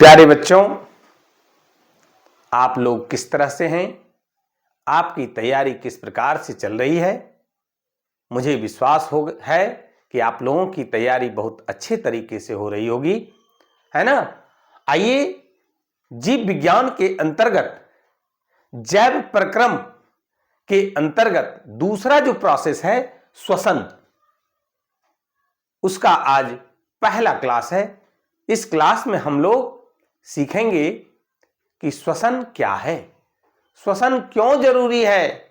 प्यारे बच्चों, आप लोग किस तरह से हैं? आपकी तैयारी किस प्रकार से चल रही है? मुझे विश्वास है कि आप लोगों की तैयारी बहुत अच्छे तरीके से हो रही होगी, है ना? आइए, जीव विज्ञान के अंतर्गत जैव प्रक्रम के अंतर्गत दूसरा जो प्रोसेस है श्वसन, उसका आज पहला क्लास है। इस क्लास में हम लोग सीखेंगे कि श्वसन क्या है, श्वसन क्यों जरूरी है,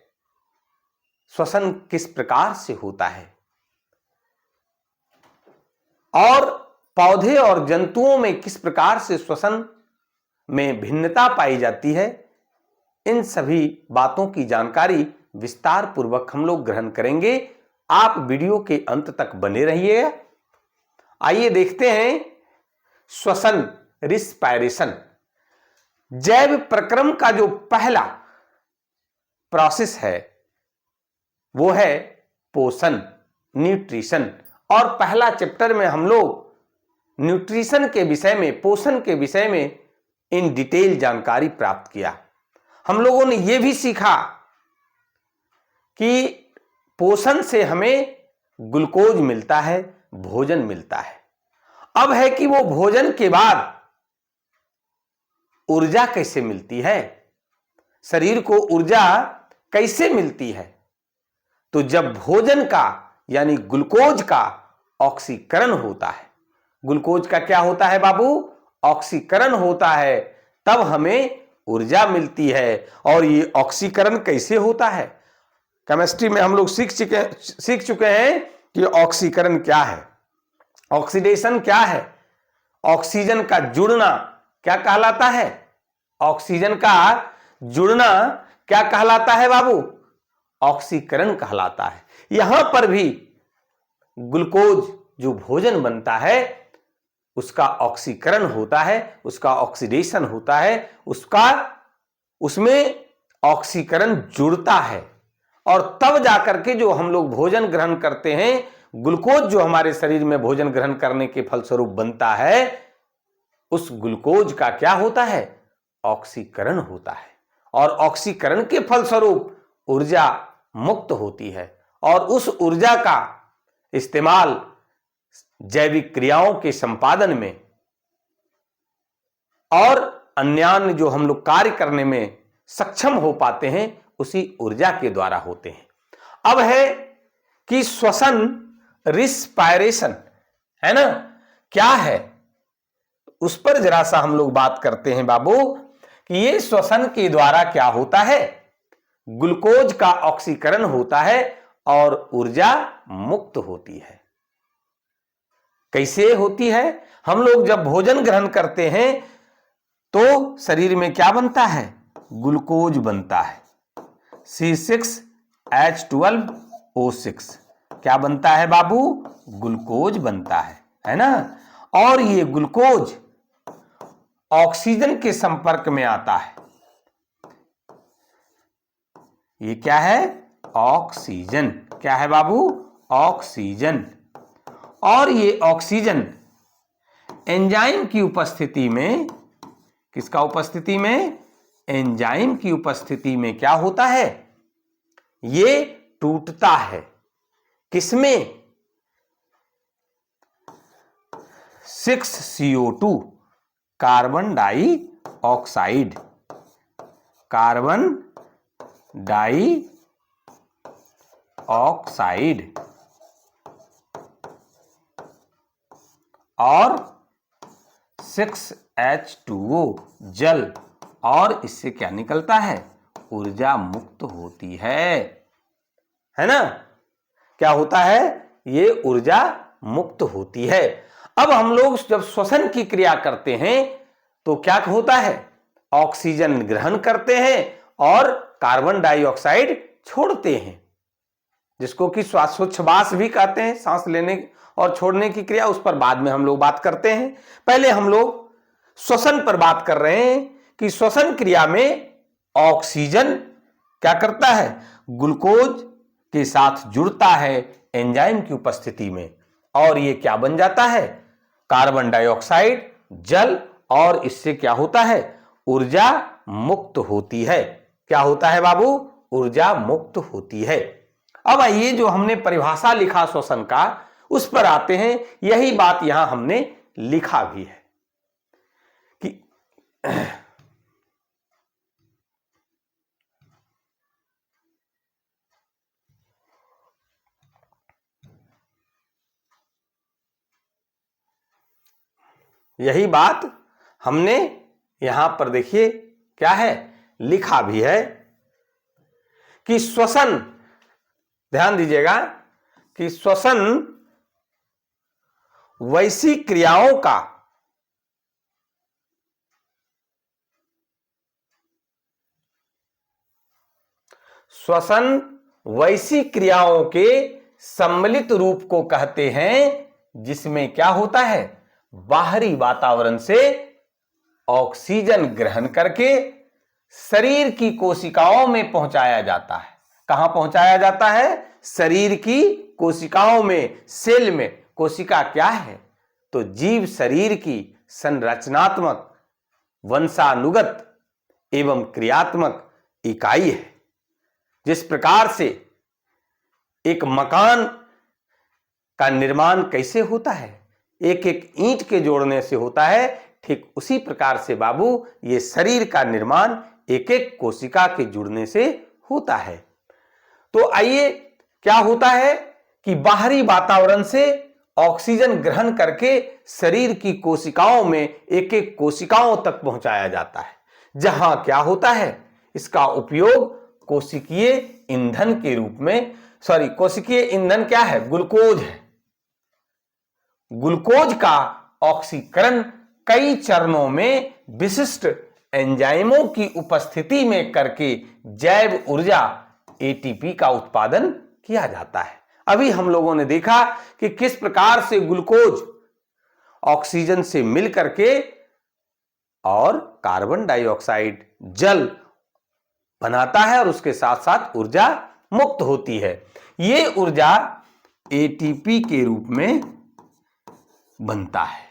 श्वसन किस प्रकार से होता है और पौधे और जंतुओं में किस प्रकार से श्वसन में भिन्नता पाई जाती है। इन सभी बातों की जानकारी विस्तार पूर्वक हम लोग ग्रहण करेंगे। आप वीडियो के अंत तक बने रहिए। आइए देखते हैं श्वसन, रिस्पायरेशन। जैव प्रक्रम का जो पहला प्रोसेस है वो है पोषण, न्यूट्रिशन। और पहला चैप्टर में हम लोग न्यूट्रिशन के विषय में, पोषण के विषय में इन डिटेल जानकारी प्राप्त किया। हम लोगों ने यह भी सीखा कि पोषण से हमें ग्लूकोज मिलता है, भोजन मिलता है। अब है कि वो भोजन के बाद ऊर्जा कैसे मिलती है, शरीर को ऊर्जा कैसे मिलती है। तो जब भोजन का यानी ग्लूकोज का ऑक्सीकरण होता है, ग्लूकोज का क्या होता है बाबू? ऑक्सीकरण होता है, तब हमें ऊर्जा मिलती है। और ये ऑक्सीकरण कैसे होता है? केमिस्ट्री में हम लोग सीख चुके हैं कि ऑक्सीकरण क्या है, ऑक्सीडेशन क्या है, ऑक्सीजन का जुड़ना क्या कहलाता है, ऑक्सीजन का जुड़ना क्या कहलाता है बाबू? ऑक्सीकरण कहलाता है। यहां पर भी ग्लूकोज जो भोजन बनता है उसका ऑक्सीकरण होता है, उसका ऑक्सीडेशन होता है, उसमें ऑक्सीकरण जुड़ता है और तब जाकर के जो हम लोग भोजन ग्रहण करते हैं, ग्लूकोज जो हमारे शरीर में भोजन ग्रहण करने के फलस्वरूप बनता है, उस ग्लूकोज का क्या होता है? ऑक्सीकरण होता है। और ऑक्सीकरण के फलस्वरूप ऊर्जा मुक्त होती है और उस ऊर्जा का इस्तेमाल जैविक क्रियाओं के संपादन में और अन्य जो हम लोग कार्य करने में सक्षम हो पाते हैं, उसी ऊर्जा के द्वारा होते हैं। अब है कि श्वसन, रिस्पायरेशन, है ना, क्या है? उस पर जरा सा हम लोग बात करते हैं बाबू कि ये श्वसन के द्वारा क्या होता है? ग्लूकोज का ऑक्सीकरण होता है और ऊर्जा मुक्त होती है। कैसे होती है? हम लोग जब भोजन ग्रहण करते हैं तो शरीर में क्या बनता है? ग्लूकोज बनता है, C6H12O6। क्या बनता है बाबू? ग्लूकोज बनता है ना? और ये ग्लूकोज ऑक्सीजन के संपर्क में आता है। ये क्या है? ऑक्सीजन। क्या है बाबू? ऑक्सीजन। और ये ऑक्सीजन एंजाइम की उपस्थिति में, किसका उपस्थिति में? एंजाइम की उपस्थिति में क्या होता है? ये टूटता है। किसमें? 6CO2, carbon dioxide, carbon dioxide और 6H2O, जल। और इससे क्या निकलता है? ऊर्जा मुक्त होती है ना? क्या होता है? ये ऊर्जा मुक्त होती है। अब हम लोग जब श्वसन की क्रिया करते हैं तो क्या होता है? ऑक्सीजन ग्रहण करते हैं और कार्बन डाइऑक्साइड छोड़ते हैं, जिसको कि श्वासोच्छ्वास भी कहते हैं। सांस लेने और छोड़ने की क्रिया, उस पर बाद में हम लोग बात करते हैं। पहले हम लोग श्वसन पर बात कर रहे हैं कि श्वसन क्रिया में ऑक्सीजन क्या करता है? ग्लूकोज के साथ जुड़ता है एंजाइम की उपस्थिति में और ये क्या बन जाता है? कार्बन डाइऑक्साइड, जल और इससे क्या होता है, ऊर्जा मुक्त होती है। क्या होता है बाबू, ऊर्जा मुक्त होती है। अब आइए जो हमने परिभाषा लिखा श्वसन का, उस पर आते हैं। यही बात यहां हमने लिखा भी है कि यही बात हमने यहां पर देखिए क्या है, लिखा भी है कि श्वसन, ध्यान दीजिएगा कि श्वसन वैसी क्रियाओं का श्वसन वैसी क्रियाओं के सम्मिलित रूप को कहते हैं जिसमें क्या होता है, बाहरी वातावरण से ऑक्सीजन ग्रहण करके शरीर की कोशिकाओं में पहुंचाया जाता है। कहां पहुंचाया जाता है, शरीर की कोशिकाओं में, सेल में। कोशिका क्या है, तो जीव शरीर की संरचनात्मक, वंशानुगत एवं क्रियात्मक इकाई है। जिस प्रकार से एक मकान का निर्माण कैसे होता है, एक एक ईंट के जोड़ने से होता है, ठीक उसी प्रकार से बाबू ये शरीर का निर्माण एक एक कोशिका के जुड़ने से होता है। तो आइए क्या होता है कि बाहरी वातावरण से ऑक्सीजन ग्रहण करके शरीर की कोशिकाओं में, एक एक कोशिकाओं तक पहुंचाया जाता है, जहां क्या होता है, इसका उपयोग कोशिकीय ईंधन के रूप में, कोशिकीय ईंधन क्या है, ग्लूकोज है। ग्लूकोज का ऑक्सीकरण कई चरणों में विशिष्ट एंजाइमों की उपस्थिति में करके जैव ऊर्जा एटीपी का उत्पादन किया जाता है। अभी हम लोगों ने देखा कि किस प्रकार से ग्लूकोज ऑक्सीजन से मिल करके और कार्बन डाइऑक्साइड, जल बनाता है और उसके साथ साथ ऊर्जा मुक्त होती है। ये ऊर्जा एटीपी के रूप में बनता है,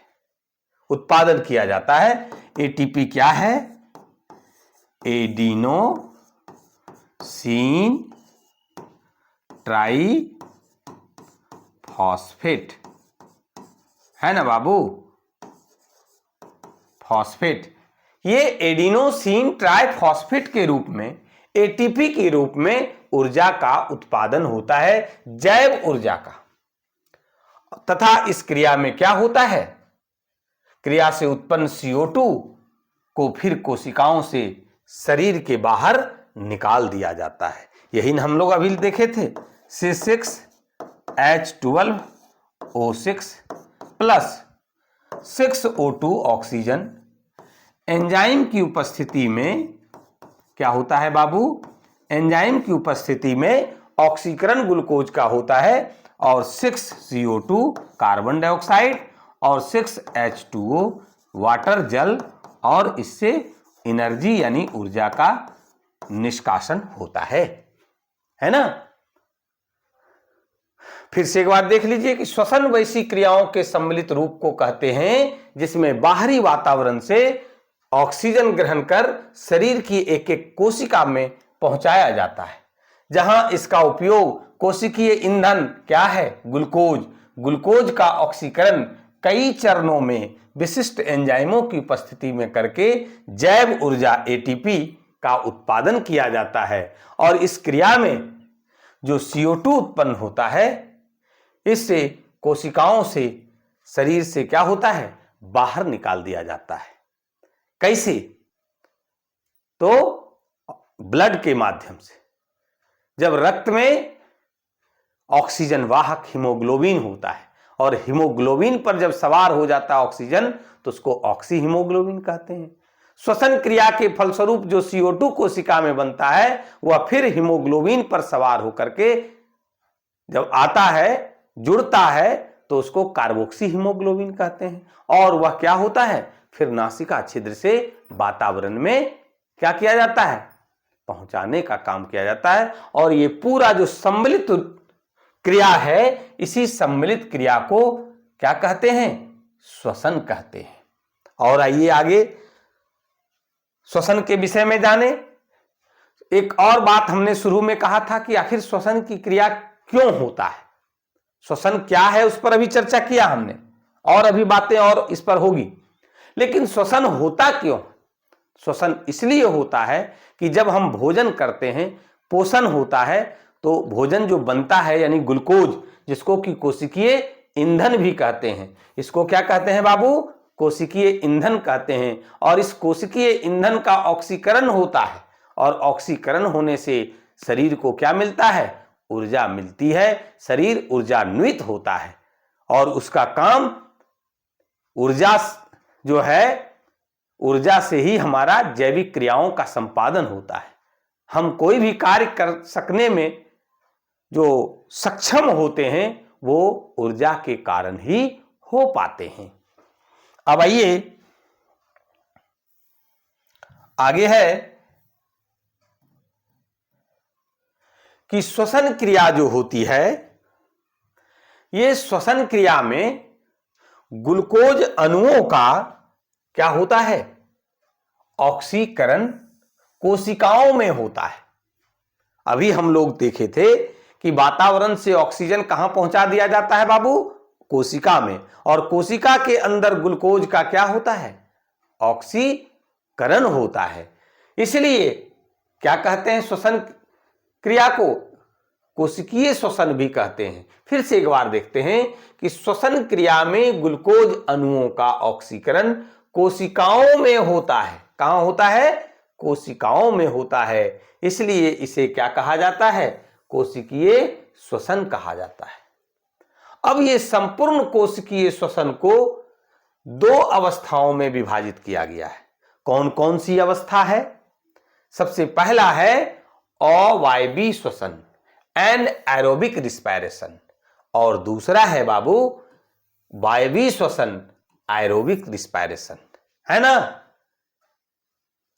उत्पादन किया जाता है। एटीपी क्या है, एडिनोसिन ट्राइफॉस्फेट, है ना बाबू, फॉस्फेट। ये एडिनोसिन ट्राइफॉस्फेट के रूप में, एटीपी के रूप में ऊर्जा का उत्पादन होता है, जैव ऊर्जा का। तथा इस क्रिया में क्या होता है, क्रिया से उत्पन्न CO2 को फिर कोशिकाओं से शरीर के बाहर निकाल दिया जाता है। यही हम लोग अभी देखे थे, C6H12O6 plus 6O2 oxygen. Enzyme की उपस्थिति में क्या होता है बाबू, एंजाइम की उपस्थिति में ऑक्सीकरण ग्लूकोज का होता है और 6CO2 कार्बन डाइऑक्साइड और 6H2O वाटर, जल, और इससे एनर्जी यानी ऊर्जा का निष्कासन होता है ना। फिर से एक बार देख लीजिए कि श्वसन वैसी क्रियाओं के सम्मिलित रूप को कहते हैं जिसमें बाहरी वातावरण से ऑक्सीजन ग्रहण कर शरीर की एक एक कोशिका में पहुंचाया जाता है, जहां इसका उपयोग कोशिकीय ईंधन क्या है, ग्लूकोज। ग्लूकोज का ऑक्सीकरण कई चरणों में विशिष्ट एंजाइमों की उपस्थिति में करके जैव ऊर्जा एटीपी का उत्पादन किया जाता है। और इस क्रिया में जो CO2 उत्पन्न होता है, इससे कोशिकाओं से, शरीर से क्या होता है, बाहर निकाल दिया जाता है। कैसे, तो ब्लड के माध्यम से। जब रक्त में ऑक्सीजन वाहक हीमोग्लोबिन होता है और हीमोग्लोबिन पर जब सवार हो जाता है ऑक्सीजन, तो उसको ऑक्सी हीमोग्लोबिन कहते हैं। श्वसन क्रिया के फलस्वरूप जो CO2 कोशिका में बनता है, वह फिर हीमोग्लोबिन पर सवार होकर के जब आता है, जुड़ता है, तो उसको कार्बोक्सी हीमोग्लोबिन कहते हैं। और वह क्या होता है, फिर नासिका छिद्र से वातावरण में क्या किया जाता है, पहुंचाने का काम किया जाता है। और ये पूरा जो सम्मिलित क्रिया है, इसी सम्मिलित क्रिया को क्या कहते हैं, श्वसन कहते हैं। और आइए आगे श्वसन के विषय में जाने। एक और बात हमने शुरू में कहा था कि आखिर श्वसन की क्रिया क्यों होता है, श्वसन क्या है, उस पर अभी चर्चा किया हमने, और अभी बातें और इस पर होगी। लेकिन श्वसन होता क्यों? श्वसन इसलिए होता है कि जब हम भोजन करते हैं, पोषण होता है, तो भोजन जो बनता है यानी ग्लूकोज, जिसको कि कोशिकीय ईंधन भी कहते हैं, इसको क्या कहते हैं बाबू? कोशिकीय ईंधन कहते हैं। और इस कोशिकीय ईंधन का ऑक्सीकरण होता है, और ऑक्सीकरण होने से शरीर को क्या मिलता है? ऊर्जा मिलती है, शरीर ऊर्जान्वित होता है, और उसका काम ऊर्जा जो है, ऊर्जा से ही हमारा जैविक क्रियाओं का संपादन होता है। हम कोई भी कार्य कर सकने में जो सक्षम होते हैं वो ऊर्जा के कारण ही हो पाते हैं। अब आइए आगे है कि श्वसन क्रिया जो होती है, ये श्वसन क्रिया में ग्लूकोज अणुओं का क्या होता है? ऑक्सीकरण कोशिकाओं में होता है। अभी हम लोग देखे थे कि वातावरण से ऑक्सीजन कहां पहुंचा दिया जाता है बाबू? कोशिका में, और कोशिका के अंदर ग्लूकोज का क्या होता है? ऑक्सीकरण होता है। इसलिए क्या कहते हैं श्वसन क्रिया को? कोशिकीय श्वसन भी कहते हैं। फिर से एक बार देखते हैं कि श्वसन क्रिया में ग्लूकोज अणुओं का ऑक्सीकरण कोशिकाओं में होता है। कहां होता है? कोशिकाओं में होता है। इसलिए इसे क्या कहा जाता है? कोशिकीय श्वसन कहा जाता है। अब ये संपूर्ण कोशिकीय श्वसन को दो अवस्थाओं में विभाजित किया गया है। कौन कौन सी अवस्था है? सबसे पहला है अवायवीय श्वसन, एनएरोबिक रिस्पायरेशन, और दूसरा है बाबू वायवीय श्वसन, एरोबिक रिस्पायरेशन, है ना।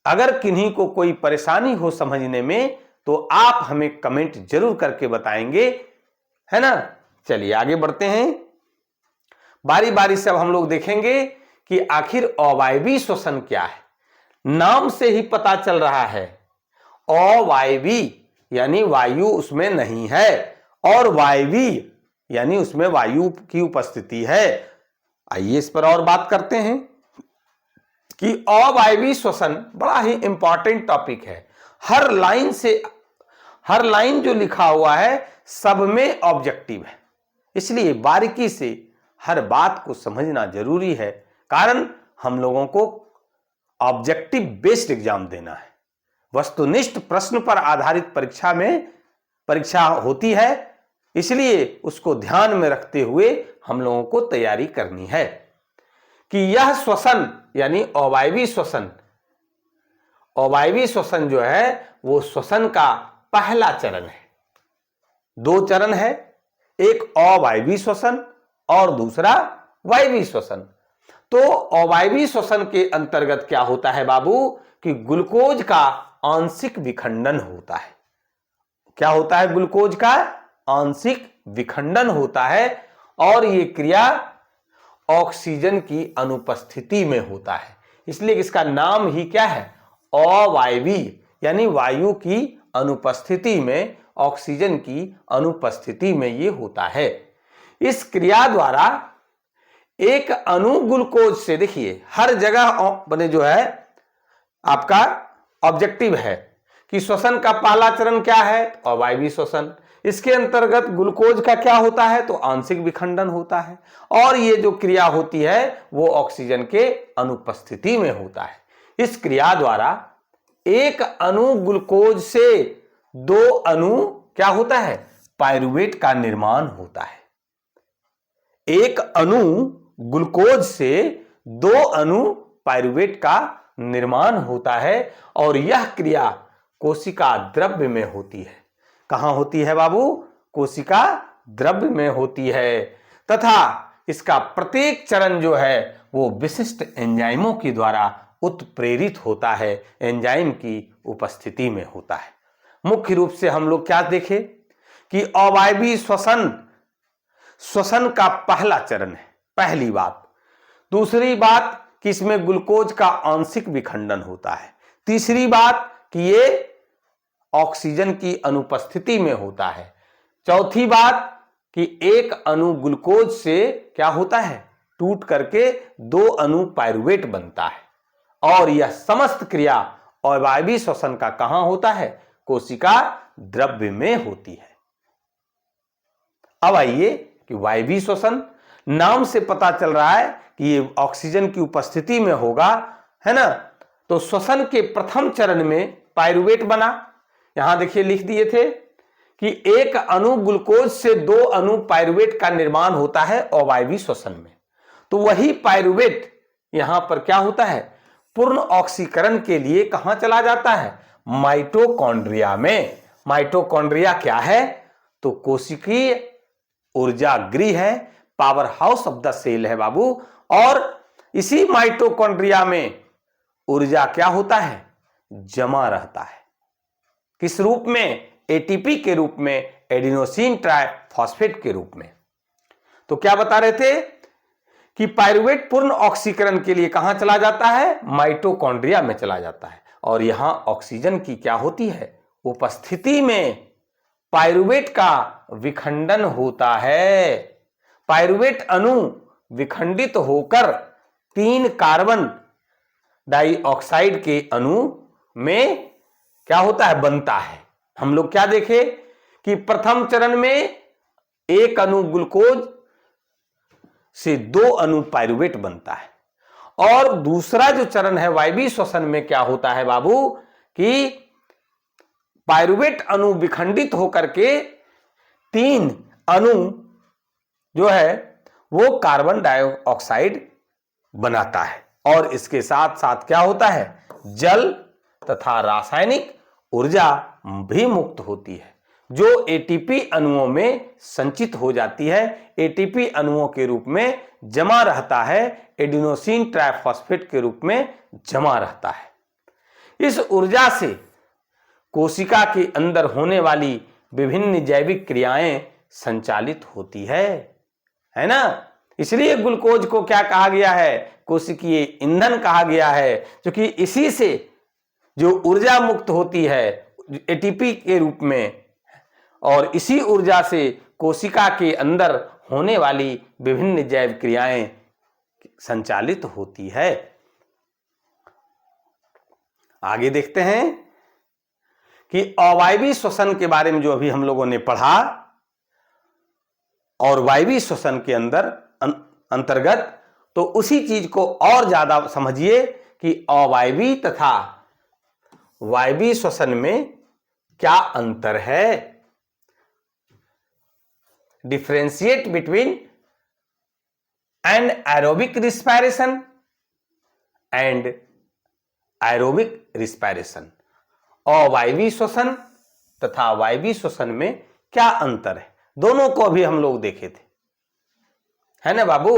अगर किन्हीं को कोई परेशानी हो समझने में तो आप हमें कमेंट जरूर करके बताएंगे, है ना। चलिए आगे बढ़ते हैं, बारी बारी से अब हम लोग देखेंगे कि आखिर अवायवीय श्वसन क्या है। नाम से ही पता चल रहा है, अवायवीय यानी वायु उसमें नहीं है, और वायवीय यानी उसमें वायु की उपस्थिति है। आइए इस पर और बात करते हैं कि अवायवीय श्वसन बड़ा ही इंपॉर्टेंट टॉपिक है। हर लाइन जो लिखा हुआ है सब में ऑब्जेक्टिव है, इसलिए बारीकी से हर बात को समझना जरूरी है, कारण हम लोगों को ऑब्जेक्टिव बेस्ड एग्जाम देना है। वस्तुनिष्ठ प्रश्न पर आधारित परीक्षा होती है, इसलिए उसको ध्यान में रखते हुए हम लोगों को तैयारी करनी है कि यह श्वसन यानी अवायवीय श्वसन जो है वो श्वसन का पहला चरण है। दो चरण है, एक अवायवीय श्वसन और दूसरा वायवीय श्वसन। तो अवायवीय श्वसन के अंतर्गत क्या होता है बाबू कि ग्लूकोज का आंशिक विखंडन होता है। क्या होता है? ग्लूकोज का आंशिक विखंडन होता है, और यह क्रिया ऑक्सीजन की अनुपस्थिति में होता है। इसलिए इसका नाम ही क्या है? अवायवीय यानी वायु की अनुपस्थिति में, ऑक्सीजन की अनुपस्थिति में यह होता है। इस क्रिया द्वारा एक अणु ग्लूकोज से, देखिए हर जगह बने जो है आपका ऑब्जेक्टिव है कि श्वसन का पहला चरण क्या है? अवायवीय श्वसन। इसके अंतर्गत ग्लूकोज का क्या होता है? तो आंशिक विखंडन होता है, और ये जो क्रिया होती है वो ऑक्सीजन के अनुपस्थिति में होता है। इस क्रिया द्वारा एक अणु ग्लूकोज से दो अणु क्या होता है? पाइरूवेट का निर्माण होता है। एक अणु ग्लूकोज से दो अणु पाइरूवेट का निर्माण होता है, और यह क्रिया कोशिका द्रव्य में होती है। कहां होती है बाबू? कोशिका द्रव्य में होती है, तथा इसका प्रत्येक चरण जो है वो विशिष्ट एंजाइमों के द्वारा उत्प्रेरित होता है, एंजाइम की उपस्थिति में होता है। मुख्य रूप से हम लोग क्या देखे कि अवायवीय श्वसन का पहला चरण है, पहली बात। दूसरी बात कि इसमें ग्लूकोज का आंशिक विखंडन होता है। तीसरी बात कि ये ऑक्सीजन की अनुपस्थिति में होता है। चौथी बात कि एक अणु ग्लूकोज से क्या होता है, टूट करके 2 अणु पाइरुवेट बनता है। और यह समस्त क्रिया अवायवीय श्वसन का कहां होता है, कोशिका द्रव्य में होती है। अब आइए कि वायवीय श्वसन, नाम से पता चल रहा है कि ये ऑक्सीजन की उपस्थिति में होगा, है ना। तो श्वसन के प्रथम चरण में पाइरुवेट बना, यहां देखिए लिख दिए थे कि एक अणु ग्लूकोज से 2 अणु पाइरुवेट का निर्माण होता है अवायवीय श्वसन में। तो वही पाइरुवेट यहां पर क्या होता है, पूर्ण ऑक्सीकरण के लिए कहां चला जाता है, माइटोकॉन्ड्रिया में। माइटोकॉन्ड्रिया क्या है, तो कोशिकीय ऊर्जा गृह है, power house of the cell है बाबू। और इसी माइटोकॉन्ड्रिया में ऊर्जा क्या होता है, जमा रहता है। किस रूप में, एटीपी के रूप में, एडिनोसिन ट्राइफॉस्फेट के रूप में। तो क्या बता रहे थे कि पाइरुवेट पूर्ण ऑक्सीकरण के लिए कहां चला जाता है, माइटोकॉन्ड्रिया में चला जाता है। और यहां ऑक्सीजन की क्या होती है, उपस्थिति में पाइरुवेट का विखंडन होता है। पाइरुवेट अणु विखंडित होकर 3 कार्बन डाइऑक्साइड के अणु में क्या होता है, बनता है। हम लोग क्या देखे कि प्रथम चरण में एक अणु ग्लूकोज से 2 अणु पाइरुवेट बनता है। और दूसरा जो चरण है वायवीय श्वसन में क्या होता है बाबू, कि पाइरुवेट अणु विखंडित होकर के 3 अणु जो है वो कार्बन डाइऑक्साइड बनाता है। और इसके साथ साथ क्या होता है, जल तथा रासायनिक ऊर्जा भी मुक्त होती है, जो एटीपी अणुओं में संचित हो जाती है, एटीपी अणुओं के रूप में जमा रहता है, एडिनोसिन ट्राइफॉस्फेट के रूप में जमा रहता है। इस ऊर्जा से कोशिका के अंदर होने वाली विभिन्न जैविक क्रियाएं संचालित होती है ना। इसलिए ग्लूकोज को क्या कहा गया है, कोशिकीय ईंधन कहा गया है, क्योंकि इसी से जो ऊर्जा मुक्त होती है एटीपी के रूप में, और इसी ऊर्जा से कोशिका के अंदर होने वाली विभिन्न जैव क्रियाएं संचालित होती है। आगे देखते हैं कि अवायवीय श्वसन के बारे में जो अभी हम लोगों ने पढ़ा, और वायवीय श्वसन के अंदर अंतर्गत, तो उसी चीज को और ज्यादा समझिए कि अवायवीय तथा वायवीय श्वसन में क्या अंतर है। Differentiate between anaerobic respiration and aerobic respiration. अवायवीय श्वसन तथा वायवीय श्वसन में क्या अंतर है, दोनों को अभी हम लोग देखे थे, है ना बाबू।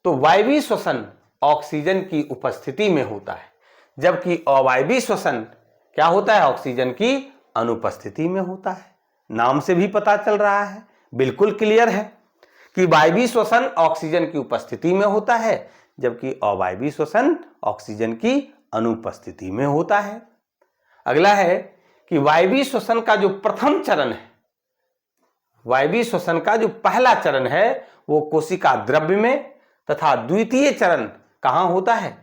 तो वायवीय श्वसन ऑक्सीजन की उपस्थिति में होता है, जबकि अवायवीय श्वसन क्या होता है, ऑक्सीजन की अनुपस्थिति में होता है। नाम से भी पता चल रहा है, बिल्कुल क्लियर है कि वायवीय श्वसन ऑक्सीजन की उपस्थिति में होता है, जबकि अवायवीय श्वसन ऑक्सीजन की अनुपस्थिति में होता है। अगला है कि वायवीय श्वसन का जो प्रथम चरण है, वायवीय श्वसन का जो पहला चरण है वो कोशिका द्रव्य में, तथा द्वितीय चरण कहां होता है,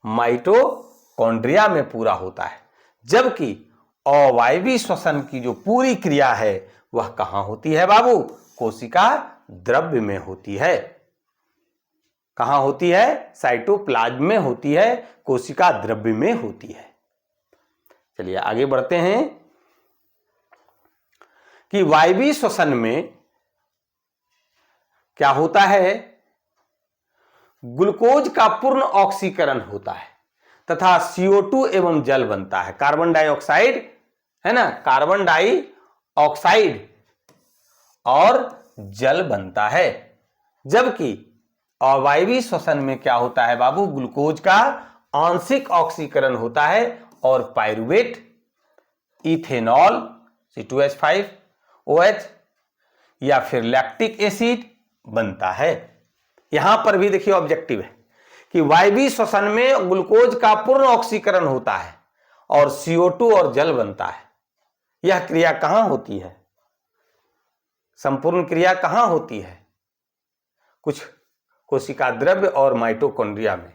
माइटोकॉन्ड्रिया में पूरा होता है। जबकि अवायवीय श्वसन की जो पूरी क्रिया है वह कहां होती है बाबू, कोशिका द्रव्य में होती है। कहां होती है, साइटोप्लाज्म में होती है, कोशिका द्रव्य में होती है। चलिए आगे बढ़ते हैं कि वायवीय श्वसन में क्या होता है, ग्लूकोज का पूर्ण ऑक्सीकरण होता है तथा CO2 एवं जल बनता है, कार्बन डाइऑक्साइड, है ना, कार्बन डाइऑक्साइड और जल बनता है। जबकि अवायवीय श्वसन में क्या होता है बाबू, ग्लूकोज का आंशिक ऑक्सीकरण होता है और पाइरुवेट, इथेनॉल C2H5OH या फिर लैक्टिक एसिड बनता है। यहां पर भी देखिए ऑब्जेक्टिव है कि वायवीय श्वसन में ग्लूकोज का पूर्ण ऑक्सीकरण होता है और CO2 और जल बनता है। यह क्रिया कहां होती है? संपूर्ण क्रिया कहां होती है? कुछ कोशिका द्रव्य और माइटोकॉन्ड्रिया में,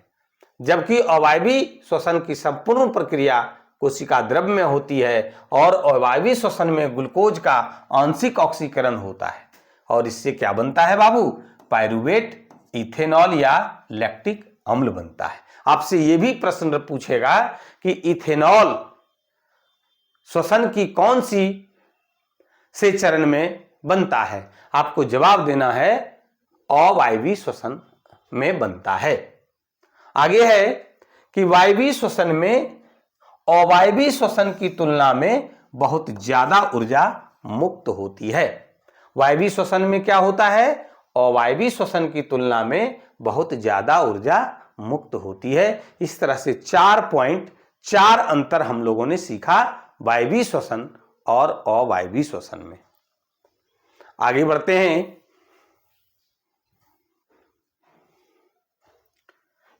जबकि अवायवीय श्वसन की संपूर्ण प्रक्रिया कोशिका द्रव्य में होती है और अवायवीय श्वसन में ग्लूकोज का आंशिक ऑक्सीकरण होता है। और इससे क्या बनता है बाबू? पायरुवेट, इथेनॉल या लैक्टिक अम्ल बनता है। आपसे यह भी प्रश्न पूछेगा कि इथेनॉल श्वसन की कौन सी से चरण में बनता है? आपको जवाब देना है अवायवीय श्वसन में बनता है। आगे है कि वायवीय श्वसन में अवायवीय श्वसन की तुलना में बहुत ज्यादा ऊर्जा मुक्त होती है। वायवीय श्वसन में क्या होता है? अवायवीय श्वसन की तुलना में बहुत ज्यादा ऊर्जा मुक्त होती है। इस तरह से 4 अंतर हम लोगों ने सीखा वायवीय श्वसन और अवायवीय श्वसन में। आगे बढ़ते हैं।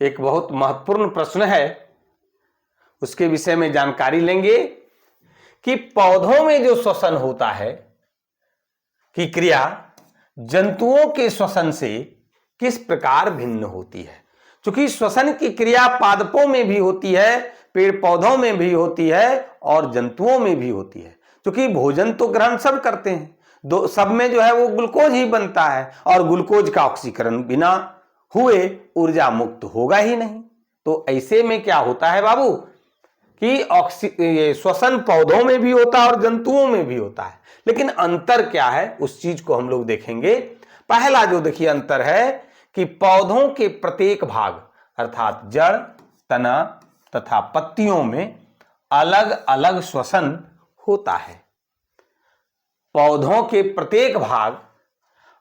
एक बहुत महत्वपूर्ण प्रश्न है, उसके विषय में जानकारी लेंगे कि पौधों में जो श्वसन होता है की क्रिया जंतुओं के श्वसन से किस प्रकार भिन्न होती है। क्योंकि श्वसन की क्रिया पादपों में भी होती है, पेड़ पौधों में भी होती है और जंतुओं में भी होती है। क्योंकि भोजन तो ग्रहण सब करते हैं, सब में जो है वो ग्लूकोज ही बनता है और ग्लूकोज का ऑक्सीकरण बिना हुए ऊर्जा मुक्त होगा ही नहीं। तो ऐसे में क्या होता है बाबू कि श्वसन पौधों में भी होता है और जंतुओं में भी होता है। लेकिन अंतर क्या है उस चीज को हम लोग देखेंगे। पहला जो देखिए अंतर है कि पौधों के प्रत्येक भाग अर्थात जड़, तना तथा पत्तियों में अलग अलग श्वसन होता है। पौधों के प्रत्येक भाग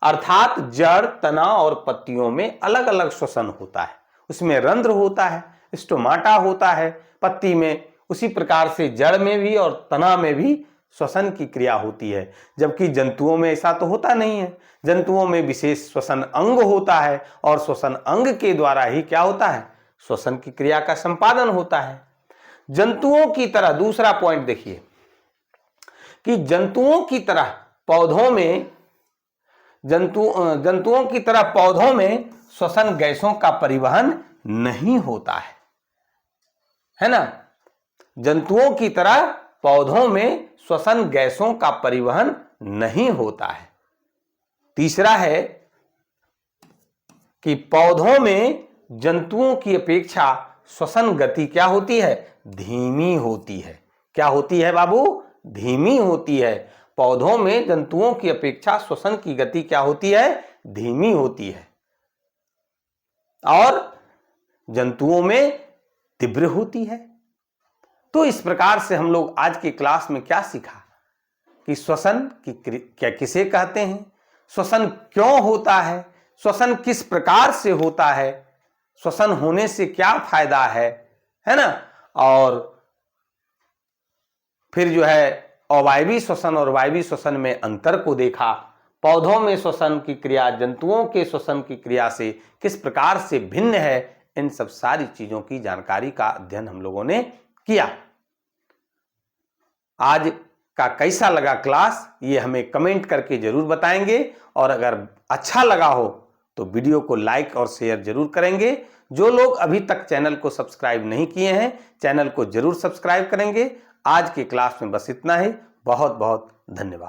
अर्थात जड़, तना और पत्तियों में अलग अलग श्वसन होता है। उसमें रंध्र होता है, स्टोमाटा होता है पत्ती में, उसी प्रकार से जड़ में भी और तना में भी श्वसन की क्रिया होती है। जबकि जंतुओं में ऐसा तो होता नहीं है। जंतुओं में विशेष श्वसन अंग होता है और श्वसन अंग के द्वारा ही क्या होता है? श्वसन की क्रिया का संपादन होता है। जंतुओं की तरह दूसरा पॉइंट देखिए कि जंतुओं की तरह पौधों में श्वसन गैसों का परिवहन नहीं होता है ना। जंतुओं की तरह पौधों में श्वसन गैसों का परिवहन नहीं होता है। तीसरा है कि पौधों में जंतुओं की अपेक्षा श्वसन गति क्या होती है? धीमी होती है। क्या होती है बाबू? धीमी होती है। पौधों में जंतुओं की अपेक्षा श्वसन की गति क्या होती है? धीमी होती है। और जंतुओं में तीव्र होती है। तो इस प्रकार से हम लोग आज की क्लास में क्या सीखा कि श्वसन की क्या किसे कहते हैं, श्वसन क्यों होता है, श्वसन किस प्रकार से होता है, श्वसन होने से क्या फायदा है ना। और फिर जो है अवायवीय श्वसन और वायवीय श्वसन में अंतर को देखा। पौधों में श्वसन की क्रिया जंतुओं के श्वसन की क्रिया से किस प्रकार से भिन्न है, इन सब सारी चीजों की जानकारी का अध्ययन हम लोगों ने किया। आज का कैसा लगा क्लास ये हमें कमेंट करके जरूर बताएंगे और अगर अच्छा लगा हो तो वीडियो को लाइक और शेयर जरूर करेंगे। जो लोग अभी तक चैनल को सब्सक्राइब नहीं किए हैं चैनल को जरूर सब्सक्राइब करेंगे। आज की क्लास में बस इतना ही। बहुत बहुत धन्यवाद।